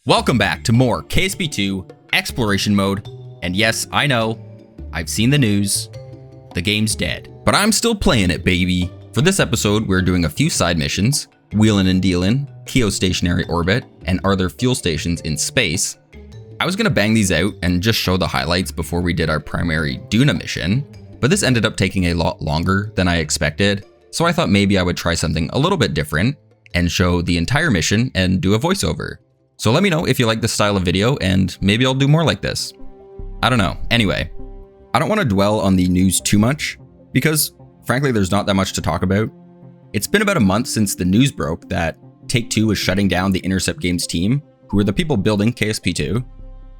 Welcome back to more KSP2 Exploration Mode, and yes, I know, I've seen the news, the game's dead, but I'm still playing it, baby. For this episode, we're doing a few side missions, Wheelin and Dealin, Keostationary Orbit, and Are There Fuel Stations in Space? I was gonna bang these out and just show the highlights before we did our primary Duna mission, but this ended up taking a lot longer than I expected, so I thought maybe I would try something a little bit different and show the entire mission and do a voiceover. So let me know if you like this style of video and maybe I'll do more like this. I don't know. Anyway, I don't want to dwell on the news too much because frankly there's not that much to talk about. It's been about a month since the news broke that Take-Two was shutting down the Intercept Games team, who are the people building KSP2,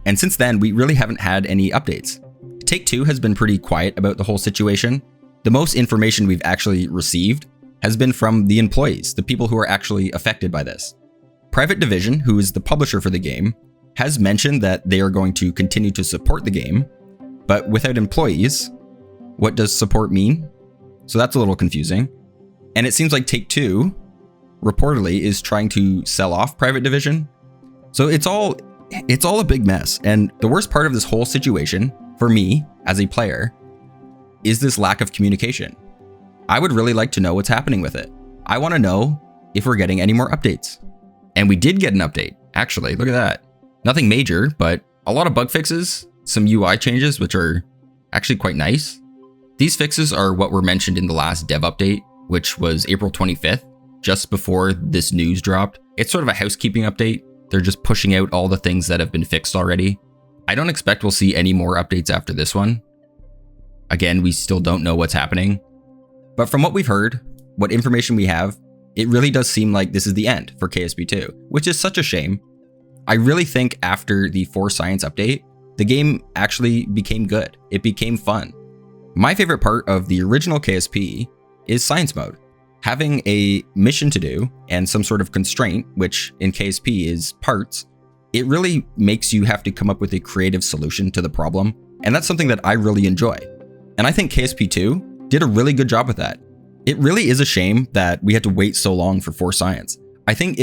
and since then we really haven't had any updates. Take-Two has been pretty quiet about the whole situation. The most information we've actually received has been from the employees, the people who are actually affected by this. Private Division, who is the publisher for the game, has mentioned that they are going to continue to support the game, but without employees, what does support mean? So that's a little confusing. And it seems like Take-Two, reportedly, is trying to sell off Private Division. So it's all a big mess. And the worst part of this whole situation, for me, as a player, is this lack of communication. I would really like to know what's happening with it. I want to know if we're getting any more updates. And we did get an update, actually. Look at that. Nothing major, but a lot of bug fixes, some UI changes, which are actually quite nice. These fixes are what were mentioned in the last dev update, which was April 25th, just before this news dropped. It's sort of a housekeeping update. They're just pushing out all the things that have been fixed already. I don't expect we'll see any more updates after this one. Again, we still don't know what's happening. But from what we've heard, what information we have, it really does seem like this is the end for KSP2, which is such a shame. I really think after the 4 Science update, the game actually became good. It became fun. My favorite part of the original KSP is Science Mode. Having a mission to do and some sort of constraint, which in KSP is parts, it really makes you have to come up with a creative solution to the problem, and that's something that I really enjoy. And I think KSP2 did a really good job with that. It really is a shame that we had to wait so long for 4 Science. I think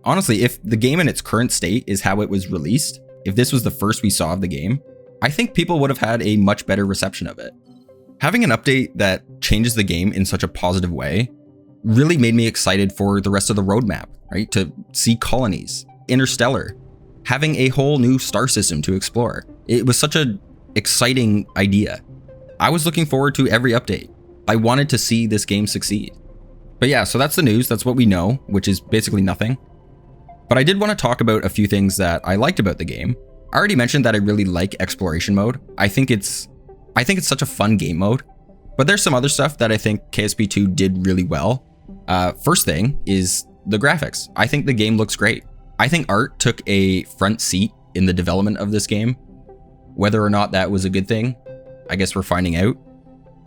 honestly, if the game in its current state is how it was released, if this was the first we saw of the game, I think people would have had a much better reception of it. Having an update that changes the game in such a positive way really made me excited for the rest of the roadmap, right? To see colonies, Interstellar, having a whole new star system to explore. It was such an exciting idea. I was looking forward to every update. I wanted to see this game succeed. But yeah, so that's the news. That's what we know, which is basically nothing. But I did want to talk about a few things that I liked about the game. I already mentioned that I really like exploration mode. I think it's such a fun game mode. But there's some other stuff that I think KSP2 did really well. First thing is the graphics. I think the game looks great. I think art took a front seat in the development of this game. Whether or not that was a good thing, I guess we're finding out.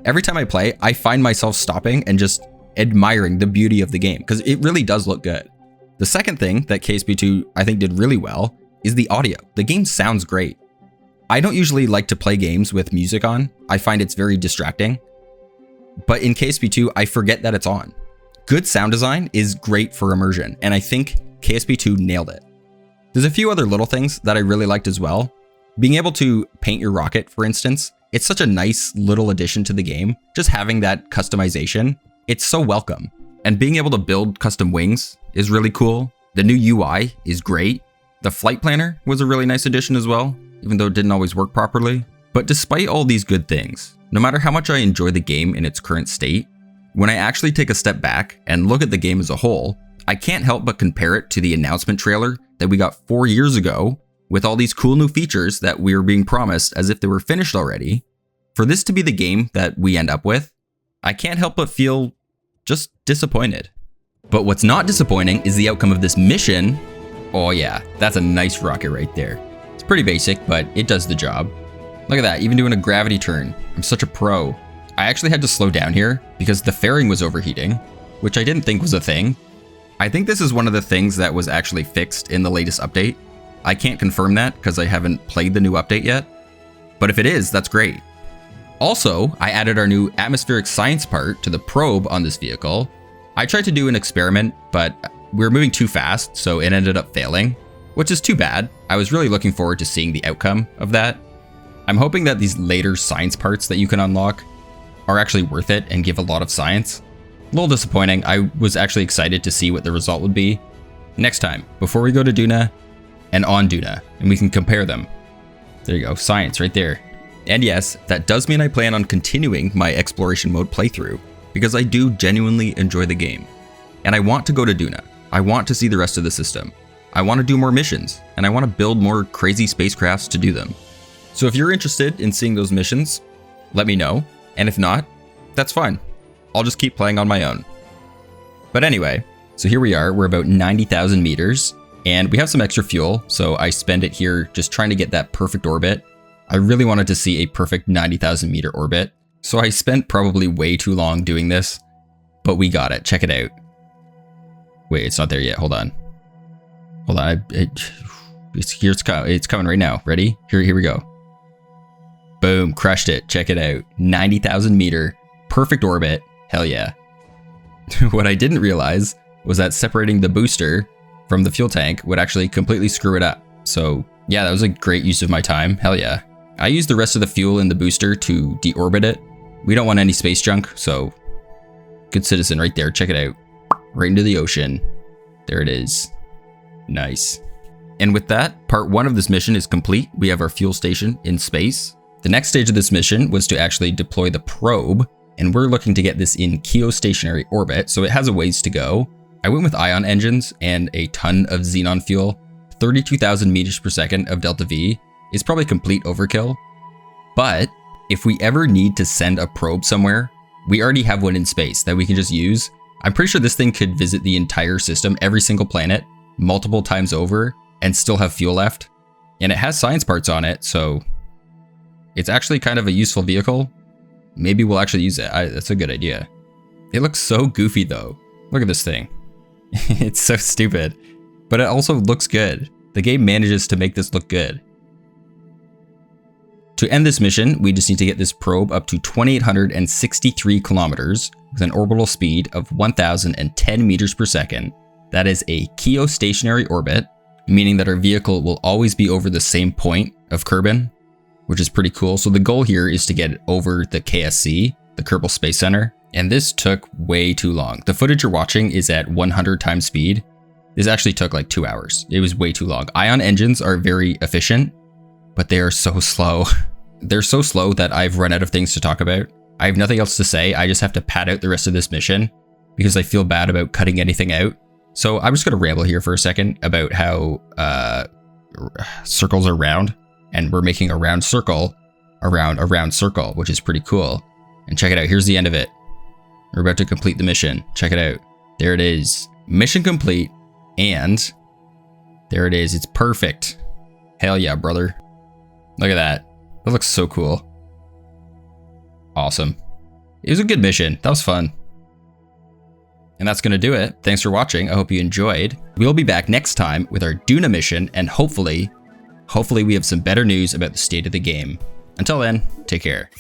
Every time I play, I find myself stopping and just admiring the beauty of the game because it really does look good. The second thing that KSP2 I think did really well is the audio. The game sounds great. I don't usually like to play games with music on. I find it's very distracting. But in KSP2, I forget that it's on. Good sound design is great for immersion, and I think KSP2 nailed it. There's a few other little things that I really liked as well. Being able to paint your rocket, for instance, it's such a nice little addition to the game. Just having that customization, it's so welcome. And being able to build custom wings is really cool. The new UI is great. The flight planner was a really nice addition as well, even though it didn't always work properly. But despite all these good things, no matter how much I enjoy the game in its current state, when I actually take a step back and look at the game as a whole, I can't help but compare it to the announcement trailer that we got 4 years ago with all these cool new features that we were being promised as if they were finished already. For this to be the game that we end up with, I can't help but feel just disappointed. But what's not disappointing is the outcome of this mission. Oh yeah, that's a nice rocket right there. It's pretty basic, but it does the job. Look at that, even doing a gravity turn. I'm such a pro. I actually had to slow down here because the fairing was overheating, which I didn't think was a thing. I think this is one of the things that was actually fixed in the latest update. I can't confirm that because I haven't played the new update yet, but if it is, that's great. Also, I added our new atmospheric science part to the probe on this vehicle. I tried to do an experiment, but we were moving too fast, so it ended up failing. which is too bad. I was really looking forward to seeing the outcome of that. I'm hoping that these later science parts that you can unlock are actually worth it and give a lot of science. A little disappointing. I was actually excited to see what the result would be. Next time, before we go to Duna and on Duna, and we can compare them. There you go, science right there. And yes, that does mean I plan on continuing my exploration mode playthrough, because I do genuinely enjoy the game. And I want to go to Duna. I want to see the rest of the system. I want to do more missions, and I want to build more crazy spacecrafts to do them. So if you're interested in seeing those missions, let me know. And if not, that's fine. I'll just keep playing on my own. But anyway, so here we are. We're about 90,000 meters, and we have some extra fuel, so I spend it here just trying to get that perfect orbit. I really wanted to see a perfect 90,000 meter orbit, so I spent probably way too long doing this, but we got it. Check it out. Wait, it's not there yet. Hold on. Hold on. It's coming right now. Ready? Here we go. Boom, crushed it. Check it out. 90,000 meter, perfect orbit. Hell yeah. What I didn't realize was that separating the booster from the fuel tank would actually completely screw it up. So yeah, that was a great use of my time. Hell yeah. I used the rest of the fuel in the booster to deorbit it. We don't want any space junk, so good citizen right there. Check it out. Right into the ocean. There it is. Nice. And with that, part 1 of this mission is complete. We have our fuel station in space. The next stage of this mission was to actually deploy the probe, and we're looking to get this in Keostationary Orbit, so it has a ways to go. I went with ion engines and a ton of xenon fuel. 32,000 meters per second of delta V is probably complete overkill. But if we ever need to send a probe somewhere, we already have one in space that we can just use. I'm pretty sure this thing could visit the entire system, every single planet, multiple times over, and still have fuel left. And it has science parts on it, so it's actually kind of a useful vehicle. Maybe we'll actually use it. That's a good idea. It looks so goofy though. Look at this thing. It's so stupid, but it also looks good. The game manages to make this look good. To end this mission, we just need to get this probe up to 2,863 kilometers with an orbital speed of 1,010 meters per second. That is a Keostationary Orbit, meaning that our vehicle will always be over the same point of Kerbin, which is pretty cool. So the goal here is to get it over the KSC, the Kerbal Space Center, and this took way too long. The footage you're watching is at 100 times speed. This actually took like 2 hours. It was way too long. Ion engines are very efficient, but they are so slow. They're so slow that I've run out of things to talk about. I have nothing else to say. I just have to pad out the rest of this mission because I feel bad about cutting anything out. So I'm just gonna ramble here for a second about how circles are round, and we're making a round circle around a round circle, which is pretty cool. And check it out, here's the end of it. We're about to complete the mission. Check it out. There it is. Mission complete, and there it is. It's perfect. Hell yeah, brother. Look at that. That looks so cool. Awesome. It was a good mission. That was fun. And that's going to do it. Thanks for watching. I hope you enjoyed. We'll be back next time with our Duna mission, and hopefully we have some better news about the state of the game. Until then, take care.